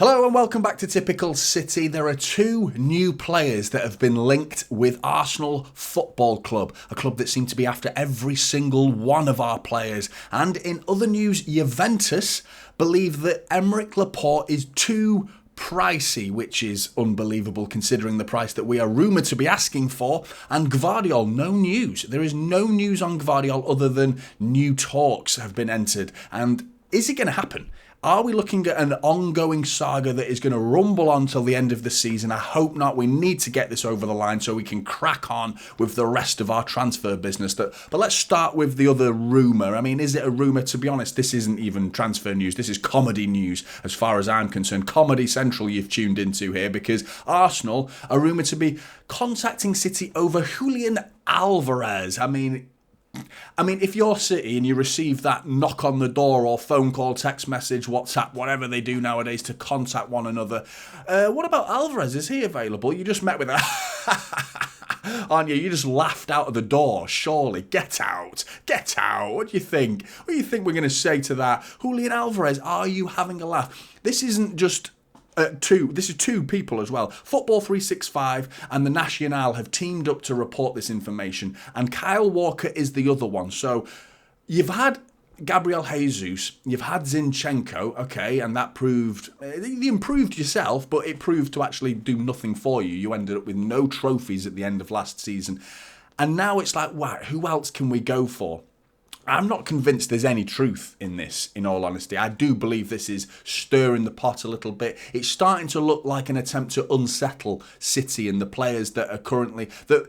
Hello and welcome back to Typical City. There are two new players that have been linked with Arsenal Football Club, a club that seem to be after every single one of our players. And in other news, Juventus believe that Aymeric Laporte is too pricey, which is unbelievable considering the price that we are rumoured to be asking for. And Gvardiol, no news. There is no news on Gvardiol other than new talks have been entered. And is it going to happen? Are we looking at an ongoing saga that is going to rumble on till the end of the season? I hope not. We need to get this over the line so we can crack on with the rest of our transfer business. But let's start with the other rumour. I mean, is it a rumour? To be honest, this isn't even transfer news. This is comedy news as far as I'm concerned. Comedy Central you've tuned into here because Arsenal are rumoured to be contacting City over Julian Alvarez. I mean, if you're City and you receive that knock on the door or phone call, text message, WhatsApp, whatever they do nowadays to contact one another, what about Alvarez? Is he available? You just met with a... aren't you? You just laughed out of the door, surely. Get out. Get out. What do you think? What do you think we're going to say to that? Julian Alvarez, are you having a laugh? This isn't just... This is two people as well. Football 365 and the Nacional have teamed up to report this information, and Kyle Walker is the other one. So you've had Gabriel Jesus, you've had Zinchenko, okay, and that proved, you improved yourself, but it proved to actually do nothing for you. You ended up with no trophies at the end of last season. And now it's like, wow, who else can we go for? I'm not convinced there's any truth in this, in all honesty. I do believe this is stirring the pot a little bit. It's starting to look like an attempt to unsettle City and the players that are currently... that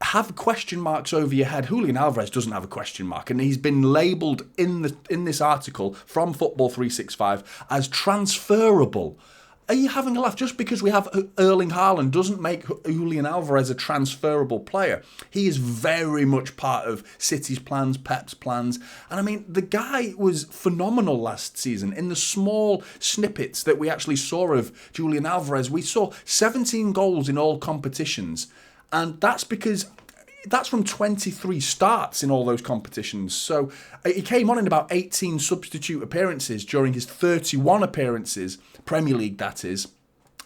have question marks over your head. Julian Alvarez doesn't have a question mark, and he's been labelled in this article from Football 365 as transferable. Are you having a laugh? Just because we have Erling Haaland doesn't make Julian Alvarez a transferable player. He is very much part of City's plans, Pep's plans. And I mean, the guy was phenomenal last season. In the small snippets that we actually saw of Julian Alvarez, we saw 17 goals in all competitions. And that's because... that's from 23 starts in all those competitions. So he came on in about 18 substitute appearances during his 31 appearances, Premier League that is,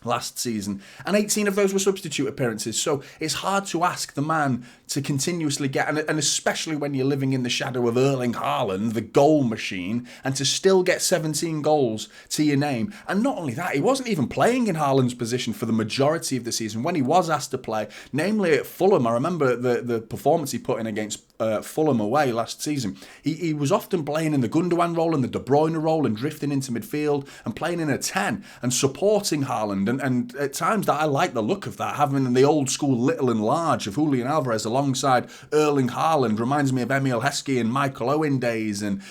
last season. And 18 of those were substitute appearances. So it's hard to ask the man to continuously get, and especially when you're living in the shadow of Erling Haaland, the goal machine, and to still get 17 goals to your name. And not only that, he wasn't even playing in Haaland's position for the majority of the season. When he was asked to play, namely at Fulham, I remember the performance he put in against Fulham away last season. He was often playing in the Gundogan role and the De Bruyne role and drifting into midfield and playing in a 10 and supporting Haaland. And at times that I like the look of that, having the old school little and large of Julian Alvarez alongside Erling Haaland reminds me of Emile Heskey and Michael Owen days and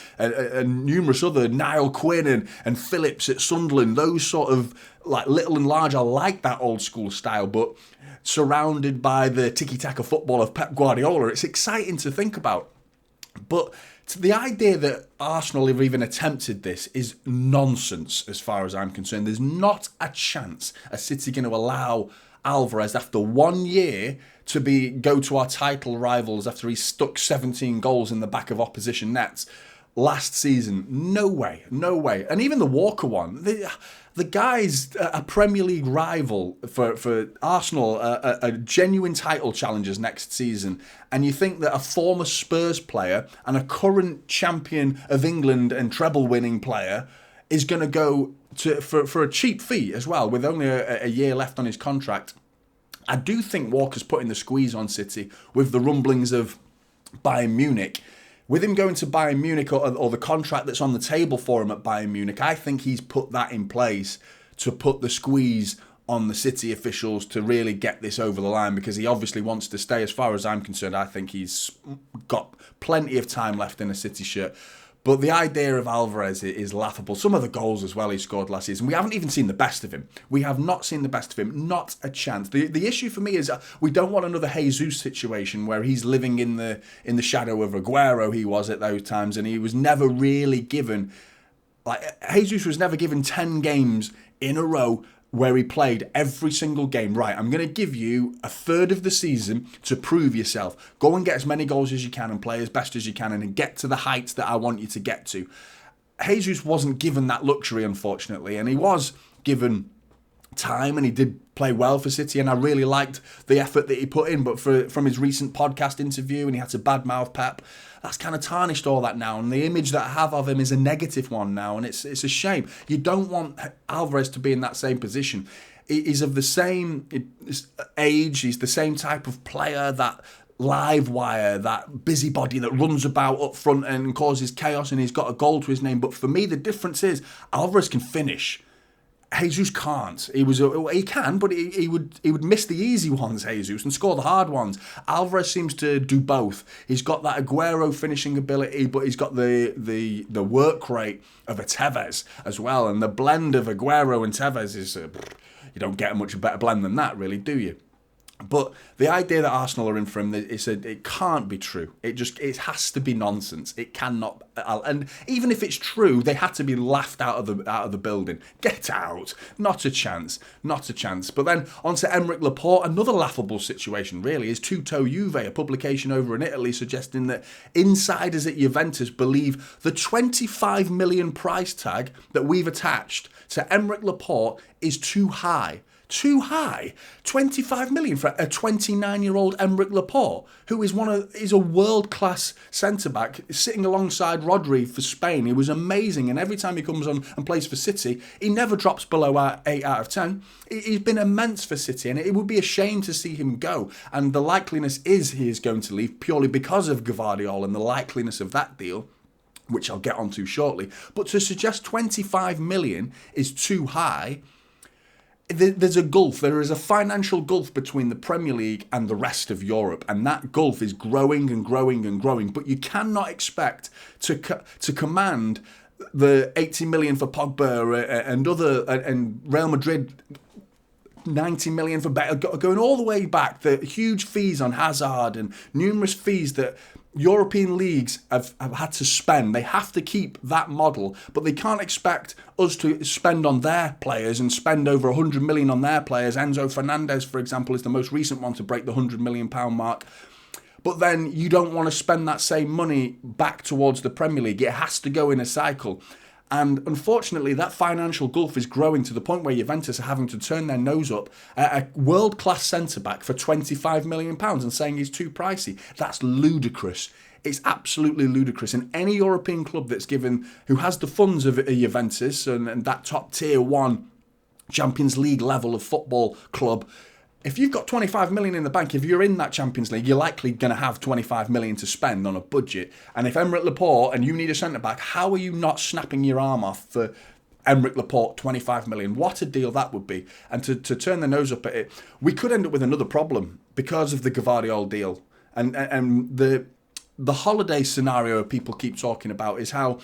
numerous other, Niall Quinn and Phillips at Sunderland. Those sort of like little and large, I like that old school style, but surrounded by the tiki-taka football of Pep Guardiola, it's exciting to think about. But the idea that Arsenal have even attempted this is nonsense as far as I'm concerned. There's not a chance a City going to allow Alvarez after 1 year to go to our title rivals after he stuck 17 goals in the back of opposition nets last season. No way, no way. And even the Walker one, the guy's a Premier League rival for Arsenal, a genuine title challengers next season. And you think that a former Spurs player and a current champion of England and treble-winning player is going to go for a cheap fee as well, with only a year left on his contract. I do think Walker's putting the squeeze on City with the rumblings of Bayern Munich. With him going to Bayern Munich or the contract that's on the table for him at Bayern Munich, I think he's put that in place to put the squeeze on the City officials to really get this over the line, because he obviously wants to stay. As far as I'm concerned, I think he's got plenty of time left in a City shirt. But the idea of Alvarez is laughable. Some of the goals as well he scored last season, we haven't even seen the best of him. We have not seen the best of him. Not a chance. The issue for me is we don't want another Jesus situation where he's living in the shadow of Aguero. He was at those times, and he was never really given... like Jesus was never given 10 games in a row where he played every single game. Right, I'm going to give you a third of the season to prove yourself. Go and get as many goals as you can and play as best as you can and get to the heights that I want you to get to. Jesus wasn't given that luxury, unfortunately, and he was given time, and he did play well for City, and I really liked the effort that he put in. But from his recent podcast interview, and he had to badmouth Pep, that's kind of tarnished all that now, and the image that I have of him is a negative one now, and it's a shame. You don't want Alvarez to be in that same position. He's of the same age, he's the same type of player, that live wire, that busybody that runs about up front and causes chaos, and he's got a goal to his name. But for me, the difference is Alvarez can finish. Jesus can't. He can, but he would miss the easy ones, Jesus, and score the hard ones. Alvarez seems to do both. He's got that Aguero finishing ability, but he's got the work rate of a Tevez as well. And the blend of Aguero and Tevez is you don't get a much better blend than that, really, do you? But the idea that Arsenal are in for him, it can't be true. It has to be nonsense. It cannot. And even if it's true, they had to be laughed out of the building. Get out. Not a chance. Not a chance. But then on to Aymeric Laporte, another laughable situation, really, is Tutto Juve, a publication over in Italy, suggesting that insiders at Juventus believe the 25 million price tag that we've attached to Aymeric Laporte is too high. Too high. 25 million for a 29-year-old Aymeric Laporte, who is a world-class centre-back, sitting alongside Rodri for Spain. He was amazing, and every time he comes on and plays for City, he never drops below 8 out of 10. He's been immense for City, and it would be a shame to see him go. And the likeliness is he is going to leave purely because of Gvardiol and the likeliness of that deal, which I'll get onto shortly. But to suggest 25 million is too high, there's a gulf. There is a financial gulf between the Premier League and the rest of Europe, and that gulf is growing and growing and growing. But you cannot expect to command the 80 million for Pogba and Real Madrid 90 million for going all the way back. The huge fees on Hazard and numerous fees that European leagues have had to spend. They have to keep that model, but they can't expect us to spend on their players and spend over 100 million on their players. Enzo Fernandez, for example, is the most recent one to break the £100 million mark. But then you don't want to spend that same money back towards the Premier League. It has to go in a cycle. And unfortunately, that financial gulf is growing to the point where Juventus are having to turn their nose up at a world-class centre-back for £25 million and saying he's too pricey. That's ludicrous. It's absolutely ludicrous. And any European club who has the funds of a Juventus and that top tier 1 Champions League level of football club, if you've got 25 million in the bank, if you're in that Champions League, you're likely going to have 25 million to spend on a budget. And if Aymeric Laporte and you need a centre-back, how are you not snapping your arm off for Aymeric Laporte, 25 million? What a deal that would be. And to turn the nose up at it, we could end up with another problem because of the Gvardiol deal. And the holiday scenario people keep talking about is how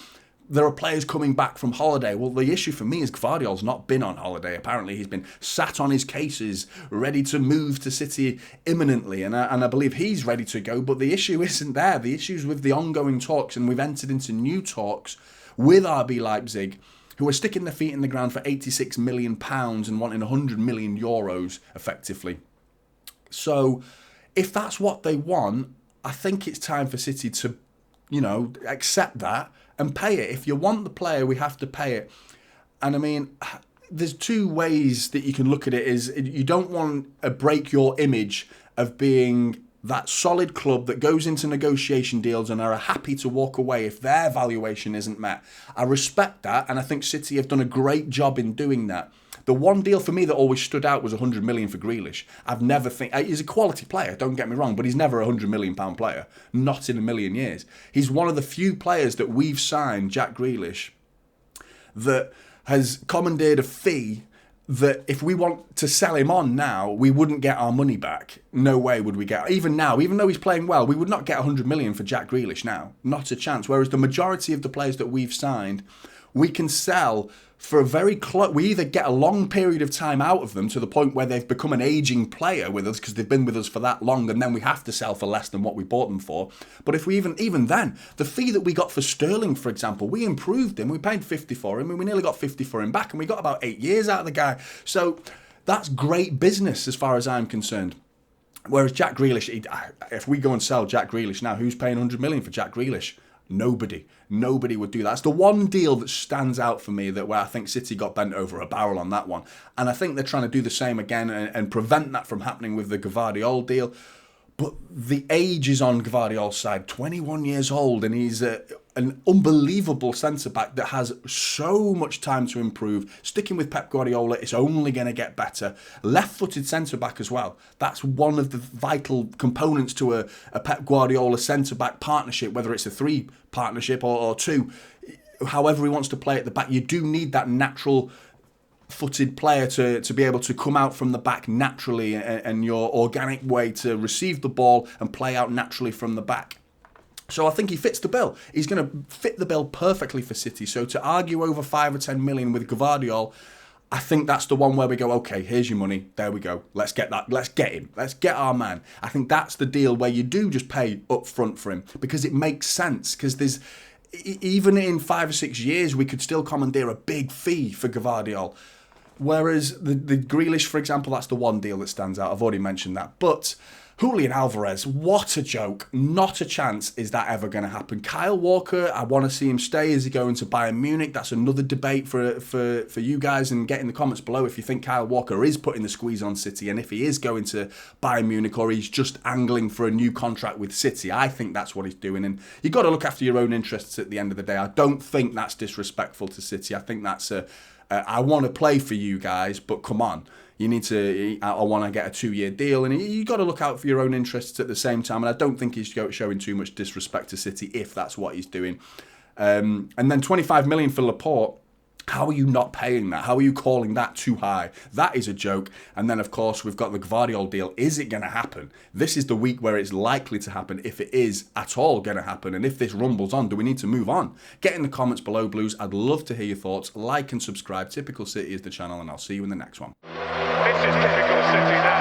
there are players coming back from holiday. Well, the issue for me is Gvardiol's not been on holiday. Apparently, he's been sat on his cases, ready to move to City imminently, and I believe he's ready to go. But the issue isn't there. The issue is with the ongoing talks, and we've entered into new talks with RB Leipzig, who are sticking their feet in the ground for £86 million and wanting €100 million, effectively. So, if that's what they want, I think it's time for City to, accept that and pay it. If you want the player, we have to pay it. And I mean, there's two ways that you can look at it. Is you don't want to break your image of being that solid club that goes into negotiation deals and are happy to walk away if their valuation isn't met. I respect that, and I think City have done a great job in doing that. The one deal for me that always stood out was 100 million for Grealish. He's a quality player, don't get me wrong, but he's never a £100 million player. Not in a million years. He's one of the few players that we've signed, Jack Grealish, that has commandeered a fee that if we want to sell him on now, we wouldn't get our money back. No way would we get. Even now, even though he's playing well, we would not get 100 million for Jack Grealish now. Not a chance. Whereas the majority of the players that we've signed, we can sell for a very close. We either get a long period of time out of them to the point where they've become an aging player with us because they've been with us for that long, and then we have to sell for less than what we bought them for. But if we even then, the fee that we got for Sterling, for example, we improved him. We paid 50 for him, and we nearly got 50 for him back, and we got about 8 years out of the guy. So that's great business as far as I'm concerned. Whereas Jack Grealish, if we go and sell Jack Grealish now, who's paying 100 million for Jack Grealish? Nobody would do that. That's the one deal that stands out for me, that where I think City got bent over a barrel on that one. And I think they're trying to do the same again and prevent that from happening with the Gvardiol deal. But the age is on Gvardiol's side. 21 years old, and he's an unbelievable centre-back that has so much time to improve. Sticking with Pep Guardiola, it's only going to get better. Left-footed centre-back as well. That's one of the vital components to a Pep Guardiola centre-back partnership, whether it's a 3 partnership or 2. However he wants to play at the back, you do need that natural footed player to be able to come out from the back naturally and your organic way to receive the ball and play out naturally from the back. So I think he fits the bill. He's going to fit the bill perfectly for City. So to argue over 5 or 10 million with Gvardiol, I think that's the one where we go, okay, here's your money. There we go. Let's get that. Let's get him. Let's get our man. I think that's the deal where you do just pay up front for him, because it makes sense. Because there's, even in 5 or 6 years, we could still commandeer a big fee for Gvardiol. Whereas the Grealish, for example, that's the one deal that stands out. I've already mentioned that. But Julian Alvarez, what a joke. Not a chance is that ever going to happen. Kyle Walker, I want to see him stay. Is he going to Bayern Munich? That's another debate for you guys, and get in the comments below if you think Kyle Walker is putting the squeeze on City, and if he is going to Bayern Munich, or he's just angling for a new contract with City. I think that's what he's doing, and you've got to look after your own interests at the end of the day. I don't think that's disrespectful to City. I think that's I want to play for you guys, but come on. You need to, I want to get a 2-year deal, and you've got to look out for your own interests at the same time. And I don't think he's showing too much disrespect to City if that's what he's doing. And then 25 million for Laporte. How are you not paying that? How are you calling that too high? That is a joke. And then, of course, we've got the Gvardiol deal. Is it going to happen? This is the week where it's likely to happen, if it is at all going to happen. And if this rumbles on, do we need to move on? Get in the comments below, Blues. I'd love to hear your thoughts. Like and subscribe. Typical City is the channel, and I'll see you in the next one. This is Typical City now.